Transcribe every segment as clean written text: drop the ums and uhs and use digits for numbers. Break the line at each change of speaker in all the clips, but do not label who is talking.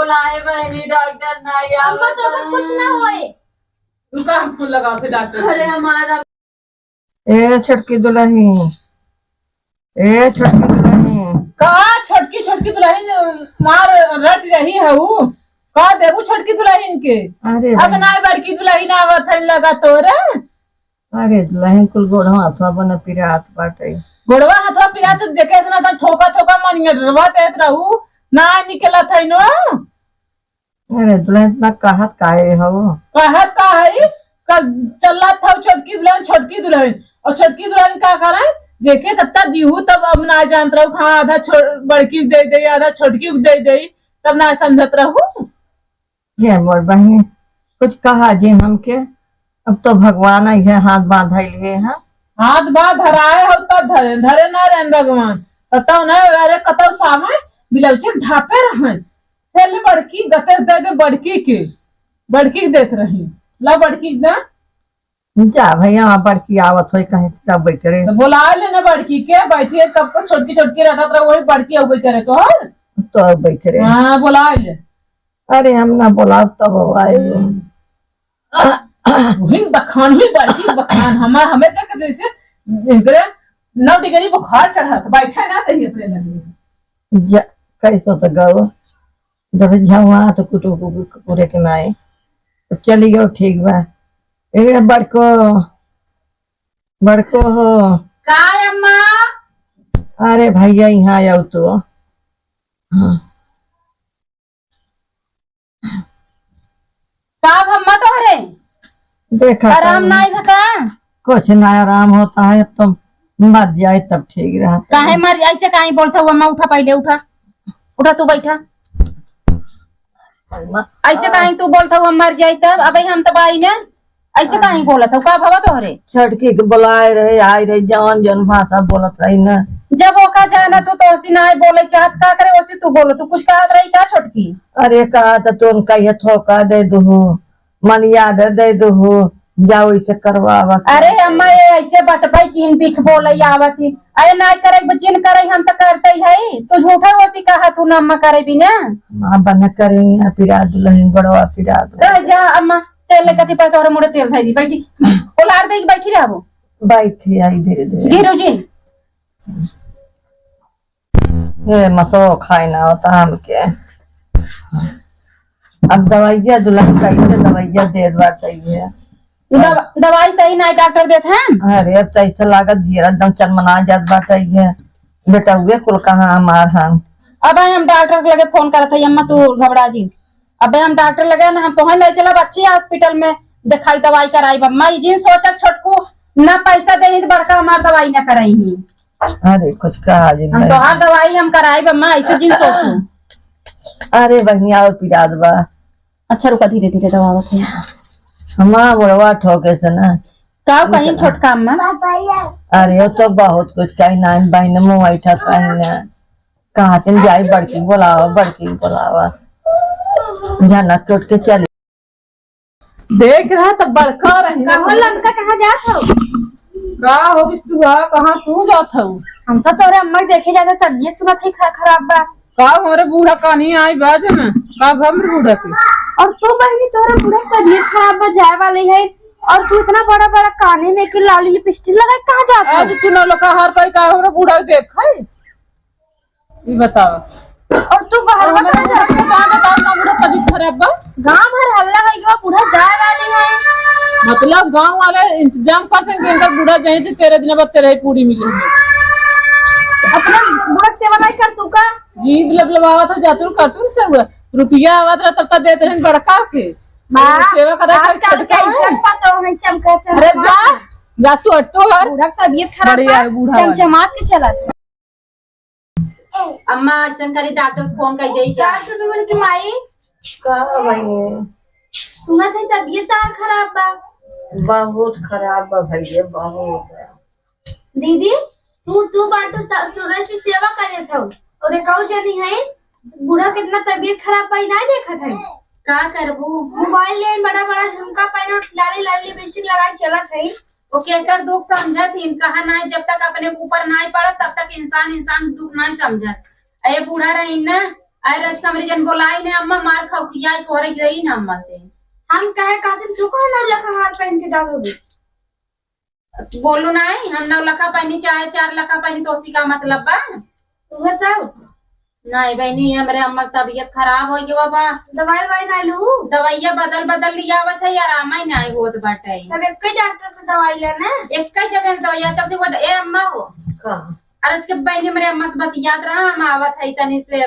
बुलाए बहनी डॉक्टर नहीं
अम्मा तो सब कुछ ना होए।
उनका हम फूल लगाओ थे डॉक्टर।
अरे हमारा
ए छोटकी दुल्हनी, ए छोटकी दुल्हनी,
कहा छोटकी छोटकी दुल्हन मार रट रही है वो। कहा देबू छोटकी दुल्हन के।
अरे
अब ना बड़की दुल्हन आवत है लगा तोरे।
अरे दुल्हन कुल गोढ़वा अथवा बन पिरात बाटे।
गोड़वा हाथवा पिरा तो देखे इतना तो ठोका ठोका मन रवा देत रहू ना निकलत है नो।
अरे दुल्हन इतना कहत काहे हो?
कहत का है चलत था छोटकी दुल्हन और छोटकी दुल्हन का करे जेके तब तक दीहू तब अब ना जानत रहू। हाँ आधा बड़की दे दे आधा छोटकी दे दे तब ना समझत रहू।
ये मोर बहनी कुछ कहा जे हमके। अब तो भगवान आई है हाथ बांधाई लिए हैं।
हाथ बात धराए हो तब धरे धरे ना रहन भगवान बताओ ना। अरे कतो सामान बिलौचे ढापे रहन पहले बड़की गतेस दे दे बड़की देत रही ला बड़की ना
जा भैया वहाँ बड़की आवत हो कहीं सब बैठ करे
तो बुला लेना बड़की के बैठिए तब को छोटकी छोटकी रटत रहो वही बड़की अब करे तो हर
तो बैठ करे।
हाँ बुला ले।
अरे हम ना बोला तब आए।
वही बखान ही बड़की बखान हमें तक जैसे इनकरे 9 डिग्री बुखार चढ़ा बैठे ना तही अपने लगे
कैसो तो गो जब झुआ तो कुटू पूरे के नाए तो चली गयो ठीक बा। ए बड़को हो
का अम्मा?
अरे भैया यहाँ आओ तो। हाँ
का अम्मा तोहरे
देखा
आराम नहीं भका?
कुछ ना आराम होता है। अब तो मर जाए तब ठीक रहता
काहे मर ऐसे काहे बोलता हुआ? अम्मा उठा पहले उठा तू बैठा। ऐसे काहे तू बोलता हुआ मर जाए तब? अबे हम तब आई ना ऐसे काहे बोलत हो? का भवा तोहरे
छटकी के बुलाए रहे आई रहे जवन भाषा बोलत रही ना।
जब ओका जाना तो ओसी ना बोले चाहत का करे ओसी तू बोलो तू कुछ कहत रही का छोटकी?
अरे कहा तो तुम कहिए थोका दे दू मनिया दे दू जाओ इसे करवावा।
अरे अम्मा ये ऐसे बटपाई चीन बिख बोले आवत ही। अरे ना करे बचिन करे हम तो करते है तू झूठा ओसी कहा तू ना अम्मा करे भी ना।
माँ बना करेंगे पिरा दुल्हन बड़वा पिरा
जा अम्मा तेल कति पर तोरे मुड़े तेल थाई दी बैठी उलार दे बैठी रहबो
बैठी आई धीरे धीरे
गिरो जी।
ये मसो खाए ना होता हमके। अब दवाइया दुल्हन कैसे दवाइया दे चाहिए।
दवाई सही ना डॉक्टर देते हैं।
अरे अब तो ऐसा लागत जीरा एकदम चरमना जात बाटे है बेटा हुए कुल कहाँ हमार हम।
अब हम डॉक्टर के लगे फोन करते हैं अम्मा तू घबरा जी। अब हम डॉक्टर लगे ना हम तो ले चला अच्छी हॉस्पिटल में दिखाई दवाई कराई अम्मा जिन सोचा छोटकू ना पैसा दे तो बड़का हमार दवाई ना कराई ही।
अरे कुछ कहा
हम तो हर दवाई हम कराई अम्मा ऐसे जिन सोचू।
अरे बहनिया और पिरा दबा।
अच्छा रुका धीरे धीरे दवा थे
हमारा बुढ़वा ठोके से ना
का कहीं छोटका अम्मा।
अरे वो तो बहुत कुछ कहीं ना बहन मुँह बैठा कहीं ना कहा तुम जाए बड़की बुलावा जाना टूट के चली
देख रहा तब बड़का रही
लमका कहाँ जात हो?
का हो तू कहाँ तू जात हो?
हम तो तोरे अम्मा देखे जाते तबीयत सुनत है खराब बा।
का हमारे बूढ़ा कहानी आई बाज में का हमरे बूढ़ा की
और तू बहनी तोरा बूढ़ा तबीयत खराब बा जाए वाली है और तू इतना बड़ा बड़ा काने में के लाली लिपस्टिक लगा कहाँ जाता
आज तू ना लोग हर कोई का हो बूढ़ा देख है ये बताओ।
और तू बाहर
हमारे बूढ़ा के कहां बताओ ना बूढ़ा तबीयत खराब बा।
गांव भर हल्ला है कि बूढ़ा जाए वाली है।
मतलब गांव वाले इंतजाम करते हैं कि बूढ़ा जाए तो 13 दिन बाद तेरे पूरी मिलेगी।
अपना बूढ़ा सेवा नहीं कर तू का
जीव लबलबावा था जातुर करतुर से हुआ रुपया आवत रहा तब तक देते हैं बड़का के सेवा करा
आजकल कैसे पता नहीं चमका।
अरे जा तू हटो यार
बूढ़ा तबीयत खराब बा चमचमात के चला। अम्मा ऐसा करे डॉक्टर फोन कर दे क्या छोटू मन की माई
का बहनी
सुना था तबीयत खराब बा।
बहुत खराब बा भैया बहुत।
दीदी तू बाटू तोरा से सेवा करे था और एक और जनी है बूढ़ा कितना तबीयत खराब पाई ना देखा था का करबू मोबाइल ले बड़ा बड़ा झुमका पहनो लाली लाली लिपस्टिक लगा के चला था ओके कर दुख समझत ही कहा ना जब तक अपने ऊपर ना पड़ा तब तक इंसान दुख नहीं समझत। ए बूढ़ा रही ना
अरे रज कमरे जन बोलाई ने अम्मा मार खाओ किया तोहरे गई ना अम्मा से।
हम कहे कातिल तू कौन और लखा हाथ पहन के जाओगे?
बोलू नहीं हम 9 लखा पानी चाहे 4 लखा पानी तो उसी का मतलब बा।
तू बताओ।
नहीं बहनी हमरे अम्मा की तबीयत खराब हो गई बाबा।
दवाई वाई ना लू?
दवाइया बदल लिया आवत है आराम ही नहीं होत बाटे।
सब एक ही डॉक्टर से दवाई लेना।
एक ही जगह दवाइया तब से वो ए अम्मा हो अरे इसके बहनी मेरे अम्मा से बतियात रहा हम आवत है तनी से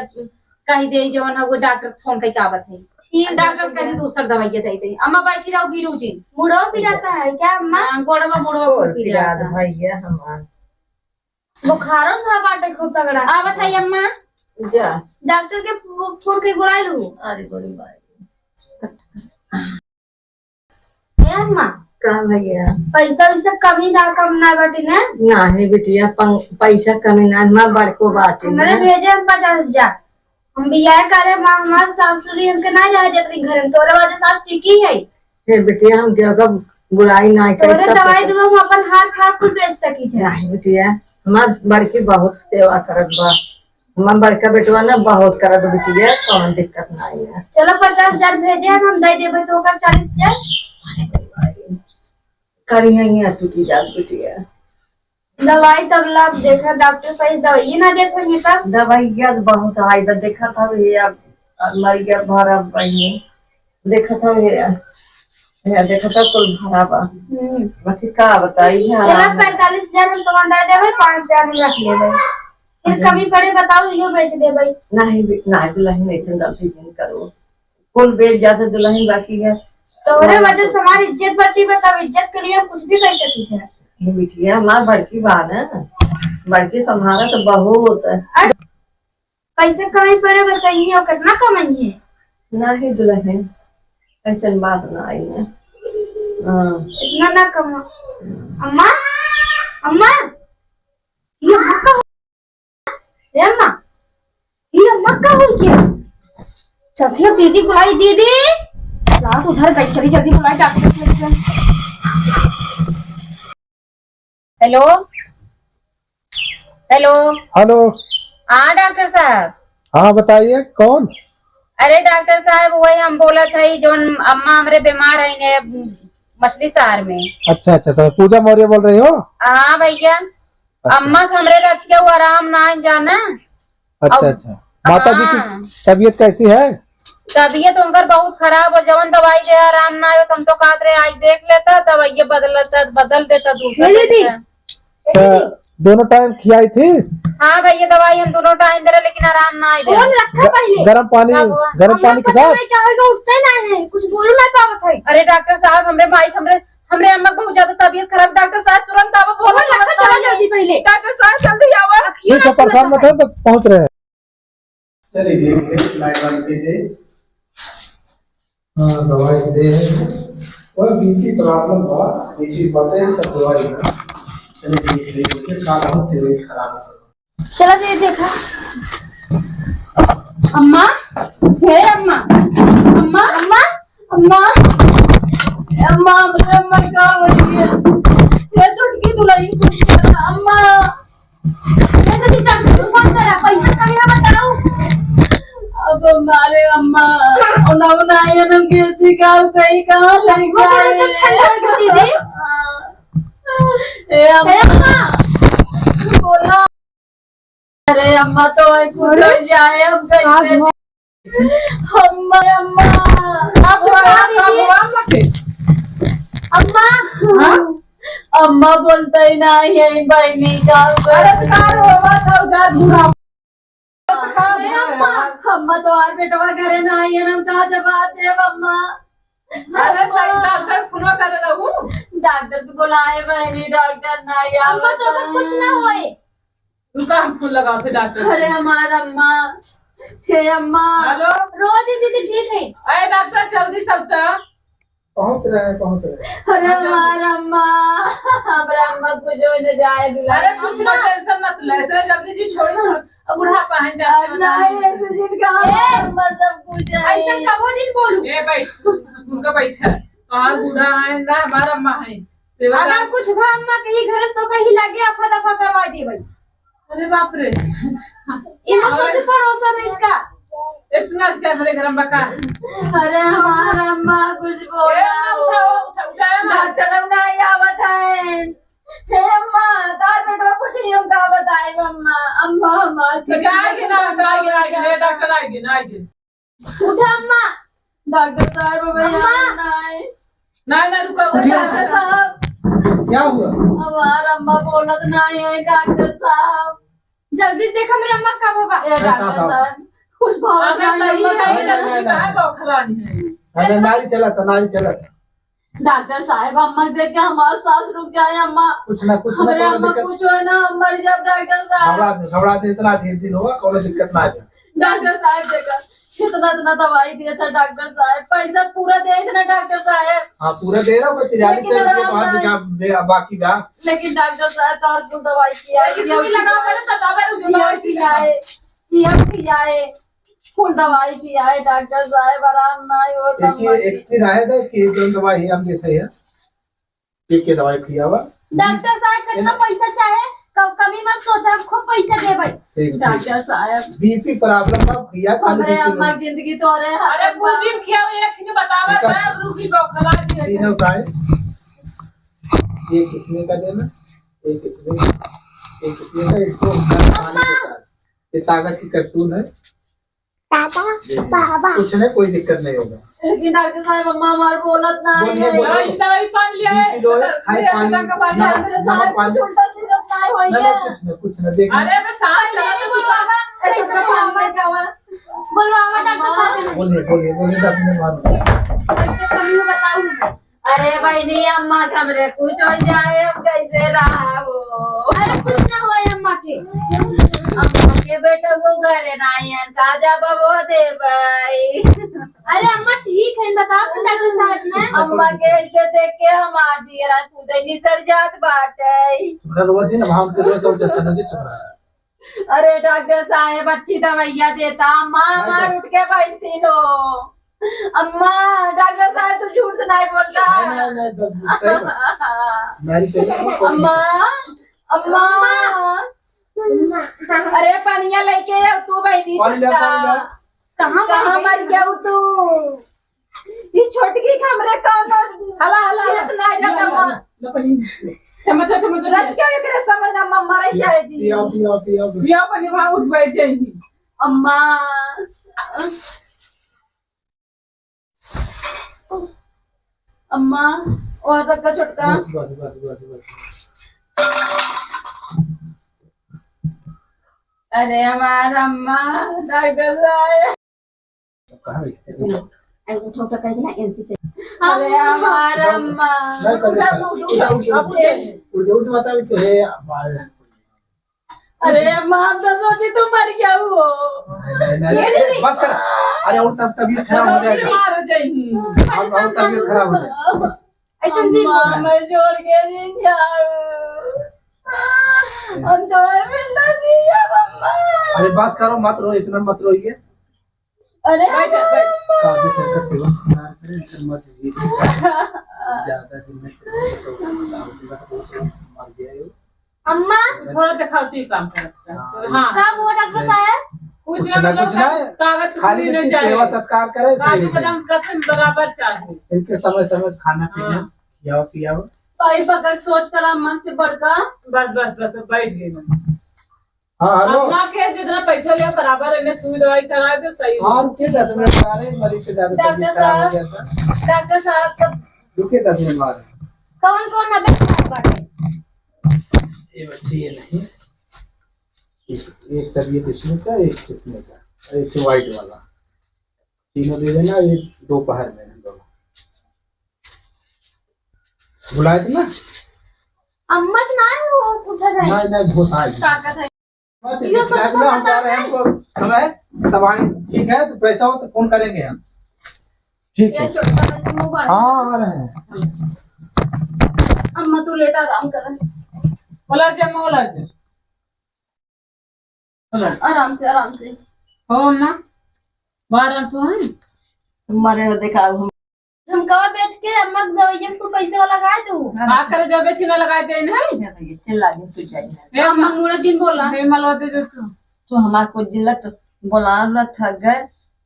कही दे जवन हो डॉक्टर फोन कई आवत है। ठीक डॉक्टर से कही दूसरा दवाइया दे दे। अम्मा बैठी रहो गिरू जी।
मुड़ो पिराता है क्या अम्मा?
गोड़वा मुड़वा पिराता
भैया हमार
बुखारो था बाटे खूब तगड़ा।
आवत है अम्मा
जा
डॉक्टर के फोन के बुला लू।
अरे बड़ी बात
ए अम्मा
का भैया
पैसा वैसा कमी ना कम ना बाटे ना?
नहीं बिटिया पैसा कमी ना माँ बड़को बाटे
हमने भेजे हम 50,000 हम बियाह करे माँ हमारे सासुरी हमके ना रह देते घर में तोरे वजह सास टिकी है।
हे बिटिया हम जगह बुराई ना
तोरे दवाई दूँ हम अपन हाथ कुल बेच सकी थे।
नहीं बिटिया हमार बड़की बहुत सेवा करत बा। हमार बड़का बेटवा ना बहुत करत बिटिया कौन दिक्कत नहीं है।
चलो 50,000 भेजे हम दे देबे तो ओकर 40,000
करी है टूटी जात बिटिया।
दवाई तब लब देखा डॉक्टर सही दवाई ना देते होंगे तब।
दवाइया बहुत आई बा देखा था भैया मर गया भरा बहनी देखा था भैया देखा था कुल भरा बा। बाकी का बताई है।
चलो 45,000 हम तुम्हारा दे देबे 5,000 हम रख लेबे फिर कमी पड़े बताओ इहो बेच देबे।
नहीं नहीं दुल्हन नहीं गलती नहीं करो कुल बेच जाते दुल्हन बाकी है।
तोरे वजह से हमारी इज्जत बची बताओ इज्जत के लिए हम कुछ भी कर सकते हैं।
ये बिटिया हमार बड़की बात है बड़की संभाला तो बहुत
कैसे कमी पड़े बताइए और कितना कमाई है।
नहीं दुल्हन ऐसे बात ना आई है।
इतना ना कमा। अम्मा अम्मा ये अम्मा का ये अम्मा ये अम्मा का हो गया। चलिए दीदी बुलाई दीदी क्लास उधर गई चली जल्दी बुलाई डॉक्टर।
हेलो हेलो
हेलो
हाँ डॉक्टर साहब।
हाँ बताइए कौन?
अरे डॉक्टर साहब वही हम बोला था जो अम्मा हमारे बीमार है मछली शहर में।
अच्छा अच्छा सर पूजा मौर्य बोल रही हो?
हाँ भैया
अच्छा।
अम्मा हमरे रच के वो आराम ना जाना।
अच्छा अच्छा माता जी की तबीयत कैसी है?
तबीयत उनकर बहुत खराब हो जवन दवाई दे आराम ना आयो तुम तो कहते रहे आज देख लेता दवाई बदल देता दूसरा।
दोनों टाइम खिलाई थी?
हाँ भैया दवाई हम दोनों टाइम दे रहे लेकिन आराम ना आये।
गर्म पानी के साथ
उठते ना है कुछ बोलू ना पावत है।
अरे डॉक्टर साहब हमरे भाई हमरे अम्मा बहुत ज्यादा तबीयत खराब डॉक्टर साहब तुरंत आवा बोलो
चलो जल्दी पहले
डॉक्टर साहब जल्दी आवा।
ठीक है परेशान मत हो पहुँच रहे हैं।
हाँ दवाई दे और बीपी प्रॉब्लम हुआ बीपी बढ़े सब दवाई चलिए देखिए का बहुत तेज खराब
चलो दे देखा।
अम्मा हे अम्मा अम्मा अम्मा अम्मा अम्मा अम्मा क्या हो रही है ये छुटकी दुलाई अम्मा
मैं तो डॉक्टर को फोन करा पैसा कमी है बताओ।
अब हमारे अम्मा उन्होंने आयन कैसी का कहीं कहाँ लग गए
दीदी
ए अम्मा बोला। अरे अम्मा तो खुद हो जाए हम कैसे अम्मा अम्मा
अम्मा
अम्मा बोलता ही ना यही बहनी का अम्मा तो और बेटवा करे ना आई हम कहा जवाब दे अम्मा। अरे सही डॉक्टर पुनो कर रहूं डॉक्टर को बुलाए बहनी डॉक्टर ना आया
अम्मा तो कुछ ना होए।
रुका हम फूल लगाओ थे डॉक्टर।
अरे हमारा अम्मा हे अम्मा
हेलो
रोज दीदी ठीक है।
अरे डॉक्टर जल्दी सकता
पहुंच रहे
अरे हमारा अम्मा हमारा अम्मा कुछ हो न जाए दुल्हन।
अरे कुछ ना टेंशन मत ले इतना जल्दी जी छोड़ अब बुढ़ापा है जैसे
नहीं ऐसे जिन कहा अम्मा सब कुछ है
ऐसा कबो दिन बोलू
ए बैठ उनका बैठा कहाँ बूढ़ा है ना हमारा अम्मा है सेवा
अगर कुछ था अम्मा कहीं घर तो कहीं लगे अफा दफा करवा दे भाई।
अरे बाप रे
इमा सोच पड़ोसा में इसका
इतना क्या मेरे घर में बका
अरे हमारा अम्मा कुछ बोला डॉक्टर अब नहीं आवत है। हे अम्मा तार बेटवा कुछ नहीं हमका बताए अम्मा अम्मा अम्मा
आएगी ना आएगी डॉक्टर आएगी ना आएगी
उठा अम्मा।
डॉक्टर साहब
नहीं रुको
डॉक्टर साहब
क्या हुआ?
हमारा अम्मा बोलत नहीं है डॉक्टर साहब।
जल्दी से देखो मेरी अम्मा कब होगा।
डॉक्टर साहब कुछ भाव
सही
नहीं,
है बौखलानी है
अरे नारी चला था
डॉक्टर साहब अम्मा देख के हमारा सांस रुक जाए अम्मा
कुछ ना
हमारे अम्मा कुछ हो ना मर जाए डॉक्टर साहब।
घबरा दे इतना दिन होगा कोनो दिक्कत ना आ जाए।
डॉक्टर साहब देखा कितना इतना दवाई दिया था डॉक्टर साहब पैसा पूरा दे इतना डॉक्टर साहब।
हाँ पूरा दे रहा हूँ 4300 रुपये बाकी का।
लेकिन डॉक्टर साहब तो और क्यों दवाई किया है फुल दवाई किया है डॉक्टर साहब आराम नहीं होता।
एक ही रहे था कि दवाई हम देते हैं एक के दवाई किया हुआ।
डॉक्टर साहब कितना पैसा चाहे कमी मत सोचा हम खूब पैसा दे भाई।
डॉक्टर साहब
बीपी प्रॉब्लम आप किया
हमारे अम्मा जिंदगी तो रहे
अरे पूजिम खिया एक ने बतावा साहब रुकी बौखला दी
तीनों का है। एक किसने का देना एक किसने का इसको पानी के साथ ये ताकत की कैप्सूल है। कुछ नहीं कोई दिक्कत नहीं होगा।
लेकिन डॉक्टर साहब अम्मा हमारे बोलत ना
बोलिए, बोलिए।
दवाई पान लिया है
नमक पानी
उल्टा सीधा नहीं होई
ना
है।
कुछ ना देख
अरे मैं सांस चला
बोलवा डॉक्टर साहब।
बोलिए 10 मिनट बाद
कैसे कमी हो बताऊं।
अरे बहनी अम्मा कमरे कुछ हो जाए अब कैसे रहा वो।
अरे कुछ ना हो अम्मा के।
अम्मा के बेटे वो घरे नहीं है ताजा बबो दे भाई।
अरे अम्मा ठीक है बताओ तो डॉक्टर साहब ने।
अम्मा के ऐसे देख के हम आज जीरा कूदे निसर जात बाटे।
वो दिन भाव के लिए सब चलता नहीं चल रहा है।
अरे डॉक्टर साहब अच्छी दवाइयाँ देता अम्मा मार उठ के बैठती लो। अम्मा डॉक्टर साहब तू झूठ तो नहीं बोलता।
नहीं सही बात मेरी चाहिए
अम्मा अम्मा अरे पानिया लेके आओ तू बहनी
पानी ले, पानी ले।
कहाँ मर गया तू। ये छोटकी कमरे कौन
हला
इतना ज्यादा मां
चमच
रच के एकरे समझ ना मम्मा रह जाए जी।
पिया
बिया पानी वहां उठ बैठ जाएगी।
अम्मा अम्मा और रखा छोटका।
बस
अरे हमारा अम्मा डॉक्टर साहब
कहाँ गई
उठो तो कहीं ना एनसी पे। अरे हमारा अम्मा
उठ माता तो है
अरे अम्मा हम तो सोची तुम मर गया हो।
बस कर। अरे और तबीयत खराब हो जाएगा
बीमार हो जाएगी।
और तबीयत खराब हो जाएगा।
ऐसा जी
मैं जोड़ के नहीं जाऊं हम तो मिलना चाहिए मम्मा।
अरे बस करो मत रो इतना मत रोइए।
अरे
काफी संकट से बस मत ज्यादा दिन में मर गया
अम्मा
थोड़ा दिखाओ तो काम कर। हाँ
कब हो डॉक्टर साहब।
कुछ ना ताकत
खाली
नहीं
सेवा
चाहिए।
सत्कार करे
काजू बादाम का बराबर चाहिए।
इनके समय खाना पीना खियाओ पियाओ।
भाई पकड़ सोच कर अम्मा से बढ़का।
बस बैठ गई मैं।
हाँ हेलो
अम्मा के जितना पैसा लिया बराबर इन्हें सुई दवाई करा दे सही।
हाँ रुकिए 10 मिनट आ रहे मरीज से ज्यादा तबीयत खराब हो गया था।
डॉक्टर साहब तब
रुकिए 10 मिनट बाद
कौन कौन नबे बाटे।
ये बच्चे ये नहीं एक तबीयत इसमें का एक किस्में का एक व्हाइट वाला तीनों दे देना। ये दोपहर में दोनों बुलाए थे ना।
अम्मा तो ना वो सुधर है।
नहीं बहुत आज
ताकत है।
बस हम जा रहे हैं हमको समय दवाई ठीक है तो पैसा हो तो फोन करेंगे हम। ठीक है
ये छोटा सा मोबाइल।
हाँ आ रहे हैं।
अम्मा तू लेट आराम कर
बोला जे
आराम से
हो ना बारह तो है।
तुम्हारे में देखा हम
हम कवा बेच के अम्मा के दवाइयां को पैसा लगा दो।
का करे जब बेच के ना लगाए दे नहीं
इतने लागे तो जाइए
ए
अम्मा मुड़ा दिन बोला
हे मलवाते जो तू
तो हमारे को दिला तो बोला था गए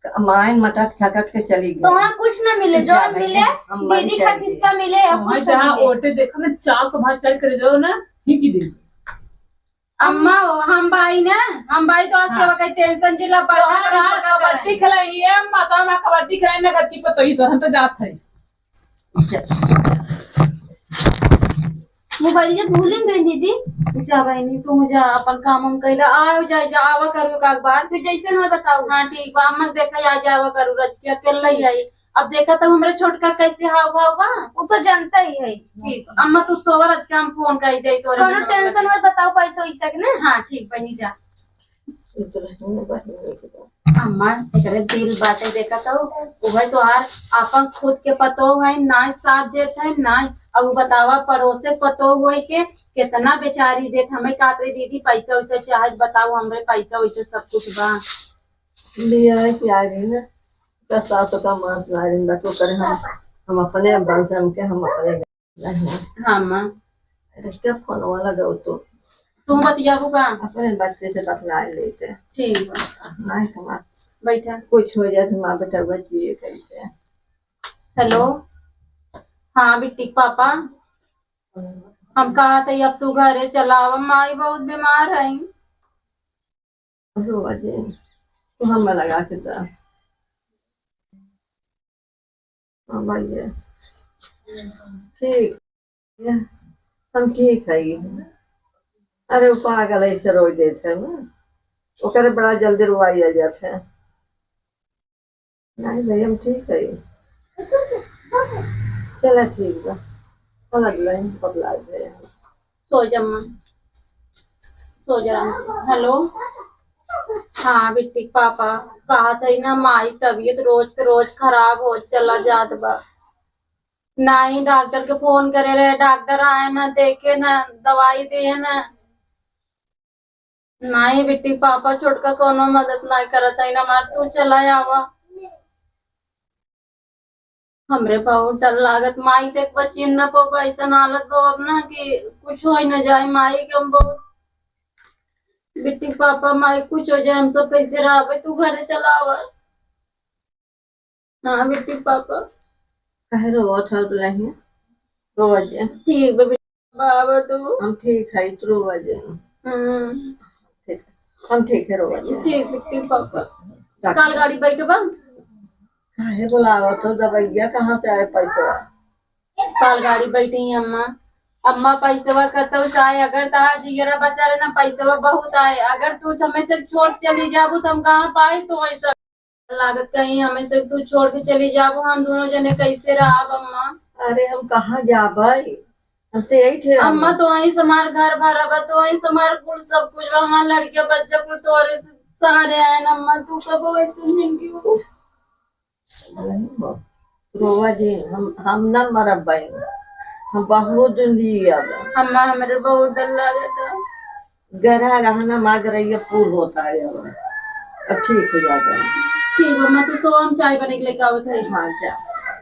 माइन मटक छकट के चली
तो
गई।
वहाँ कुछ ना मिले, जो
जा भाई,
मिले
हम बन
दीदी
के
का
आए
हिस्सा मिले और
वहाँ
कुछ
जहाँ
ना मिले।
ओटे देखो ना चाक भाई चढ़ कर जाओ ना ही की दे
अम्मा हो हम भाई ना, हम भाई तो आज सेवा का टेंशन जिला पढ़ा
कबड्डी खिलाई है माता में कबड्डी खिलाई ना गति पतो ही तो हम तो जात है
मोबाइल जब भूलें गई दीदी,
जा बहनी तू जा अपन काम हम कैला आओ जा जा आवा करू एक बार।
फिर जैसे मैं बताऊँ।
हाँ ठीक बा, अम्मा के देखा आ जावा करू रच के अकेला ही आई। अब देखा तो हमरे छोटका कैसे हाव भाव बा।
वो तो जानता ही है।
ठीक अम्मा तू सोवर रच के हम फोन कर दे तो
कोनो टेंशन मत बताओ, पैसा वैसा के ना।
हाँ ठीक बनी जा अम्मा एकरे दिल बाटे देखा तो उहे तोहार अपन खुद के पतो है ना साथ देत है ना। अब बतावा पड़ोसे पतो हुए के कितना बेचारी देत हमें काते दीदी पैसा वैसा चाहे बताओ हमरे पैसा वैसे सब कुछ बा।
लिया है कि आ गई ना 10 साल तो का मास ला रही बच्चों करे हम अपने बल से हम के हम अपने नहीं।
हाँ माँ
अरे क्या फोन वाला गो तो
तुम बतियाबू का
अपने बच्चे से बतला लेते
ठीक बा,
नहीं तो
बैठा।
कुछ हो जाए तो माँ बेटा बचिए कैसे।
हेलो हाँ बिट्टी पापा हम कहा थे अब तू घरे चलावा माई बहुत बीमार है।
तो हम लगा के था भैया ठीक है, हम ठीक है। अरे वो पागल ऐसे रोई देते ना ओकरे बड़ा जल्दी रुआई आ जाते हैं। नहीं भाई हम ठीक है चला ठीक बा अलग लाइन बदला दे
सो जा माँ सो जा आराम से। हेलो हाँ बिट्टी पापा कहा था ना माई तबीयत रोज के रोज खराब हो चला जात बा। नहीं डॉक्टर के फोन करे रहे, डॉक्टर आए ना देखे ना दवाई दिए ना। नहीं बिट्टी पापा छोटका कोनो मदद नहीं करत है ना मार तू चला आवा। हमरे बहुत डर लागत माई देख बच्ची न पो ऐसा हालत हो अब ना कि कुछ हो न जाए माई के हम बहुत बिट्टी पापा माई कुछ हो जाए हम सब कैसे रहे तू घरे चला आवा। हाँ बिट्टी पापा
कहे रोवा था नहीं रोवा जे
ठीक बे बाबा तू
हम ठीक है तो रोवा जे ठीक हम ठीक है रोवा जे
ठीक बिट्टी पापा काल गाड़ी बैठो बा
काहे बुलावा तो दवाइया कहाँ से आए पैसा।
काल गाड़ी बैठी अम्मा अम्मा पैसवा कतो चाहे अगर तहा जिगरा बचा रहे ना पैसवा बहुत आए अगर तू हमें से छोड़ चली जाबू तो हम कहाँ पाए तो ऐसा लागत कहीं हमें से तू छोड़ के चली जाबू हम दोनों जने कैसे रहा अम्मा।
अरे हम कहाँ जाबाई हम तो यही थे
अम्मा तो वही समार घर भरा बा तो वही समार कुल सब कुछ बा हमार लड़के बच्चा कुल तोरे से सहारे आए ना अम्मा तू कब वैसे जिंदगी
रोवा जी हम न मरब भाई हम बहुत जिंदगी अब
अम्मा हमारे बहुत डर लगता
गहरा रहना मांग रही है पूल होता है अब ठीक हो जाता है।
ठीक है मैं तो सो हम चाय बने के लेके आवत है।
हाँ जा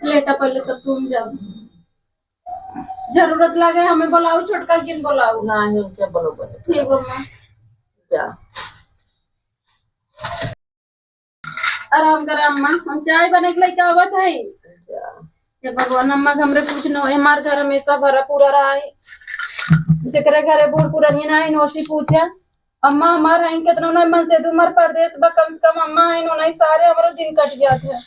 लेटा पहले तब तुम जाओ जरूरत लगे हमें बुलाओ छोटका किन बुलाओ
ना ही उनके बरोबर
ठीक है अम्मा
जा
आराम करे अम्मा हम चाय बने के लेके आवत है। ये भगवान अम्मा हमरे कुछ न होए हमार घर हमेशा भरा पूरा रहा है जकरे घरे बूढ़ पुरानी ना नोसी पूछे अम्मा हमार है कितना ना मन से उमर परदेश बा कम से कम अम्मा है नहीं सारे हमरो दिन कट जाते हैं।